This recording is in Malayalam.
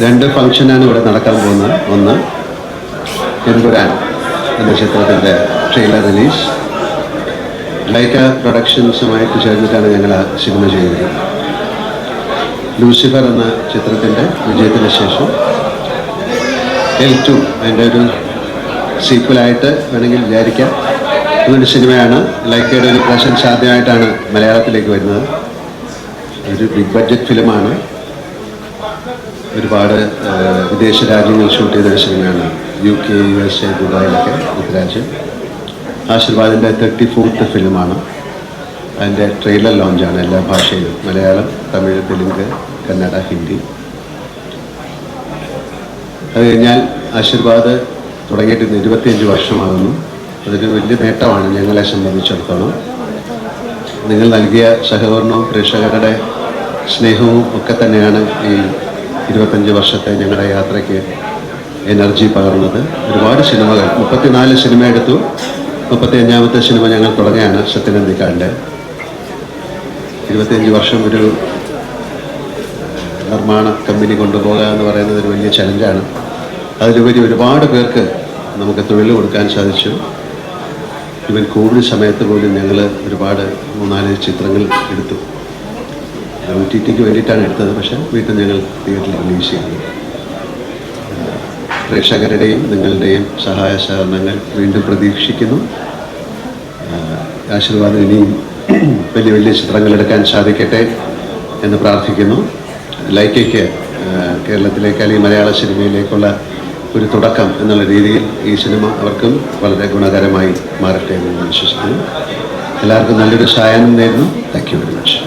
രണ്ട് ഫംഗ്ഷനാണ് ഇവിടെ നടക്കാൻ പോകുന്നത്. ഒന്ന് എമ്പുരാൻ എന്ന ചിത്രത്തിൻ്റെ ട്രെയിലർ റിലീസ്. ലൈക്ക പ്രൊഡക്ഷൻസുമായിട്ട് ചേർന്നിട്ടാണ് ഞങ്ങൾ ആ സിനിമ ചെയ്യുന്നത്. ലൂസിഫർ എന്ന ചിത്രത്തിൻ്റെ വിജയത്തിന് ശേഷം L2 അതിൻ്റെ ഒരു സീക്വലായിട്ട് വേണമെങ്കിൽ വിചാരിക്കാം. അങ്ങനൊരു സിനിമയാണ്. ലൈക്കയുടെ ഒരു പ്രസൻസ് ആദ്യമായിട്ടാണ് മലയാളത്തിലേക്ക് വരുന്നത്. ഒരു ബിഗ് ബഡ്ജറ്റ് ഫിലിമാണ്. ഒരുപാട് വിദേശ രാജ്യങ്ങൾ ഷൂട്ട് ചെയ്തൊരു സിനിമയാണ്. UK, USA, ദുബായിലൊക്കെ Ruturaj. ആശീർവാദിൻ്റെ 34th ഫിലിമാണ്. അതിൻ്റെ ട്രെയിലർ ലോഞ്ചാണ് എല്ലാ ഭാഷയിലും, മലയാളം, തമിഴ്, തെലുങ്ക്, കന്നഡ, ഹിന്ദി. അത് കഴിഞ്ഞാൽ ആശീർവാദ് തുടങ്ങിയിട്ട് 25 വർഷമാകുന്നു. അതൊരു വലിയ നേട്ടമാണ് ഞങ്ങളെ സംബന്ധിച്ചിടത്തോളം. നിങ്ങൾ നൽകിയ സഹകരണവും പ്രേക്ഷകരുടെ സ്നേഹവും ഒക്കെ തന്നെയാണ് ഈ 25 വർഷത്തെ ഞങ്ങളുടെ യാത്രയ്ക്ക് എനർജി പകർന്നത്. ഒരുപാട് സിനിമകൾ, 34 സിനിമ എടുത്തു. 35ാമത്തെ സിനിമ ഞങ്ങൾ തുടങ്ങുകയാണ് സത്യനന്ദിക്കാടിൻ്റെ. 25 വർഷം ഒരു നിർമ്മാണ കമ്പനി കൊണ്ടുപോകുക എന്ന് പറയുന്നത് ഒരു വലിയ ചലഞ്ചാണ്. അതിലുപരി ഒരുപാട് പേർക്ക് നമുക്ക് തൊഴിൽ കൊടുക്കാൻ സാധിച്ചു. ഇവൻ കോവിഡ് സമയത്ത് പോലും ഞങ്ങൾ ഒരുപാട് 3-4 ചിത്രങ്ങൾ എടുത്തു. OTTക്ക് വേണ്ടിയിട്ടാണ് എടുത്തത്, പക്ഷേ വീട്ടിൽ ഞങ്ങൾ തിയേറ്ററിൽ റിലീസ് ചെയ്തു. പ്രേക്ഷകരുടെയും നിങ്ങളുടെയും സഹായ സഹകരണങ്ങൾ വീണ്ടും പ്രതീക്ഷിക്കുന്നു. ആശീർവാദം ഇനിയും വലിയ വലിയ ചിത്രങ്ങൾ എടുക്കാൻ സാധിക്കട്ടെ എന്ന് പ്രാർത്ഥിക്കുന്നു. ലൈക്കയ്ക്ക് കേരളത്തിലേക്ക് അല്ലെങ്കിൽ മലയാള സിനിമയിലേക്കുള്ള ഒരു തുടക്കം എന്നുള്ള രീതിയിൽ ഈ സിനിമ അവർക്കും വളരെ ഗുണകരമായി മാറട്ടെ എന്ന് വിശ്വസിക്കുന്നു. എല്ലാവർക്കും നല്ലൊരു സായാഹ്നം നേരുന്നു. Thank you very much.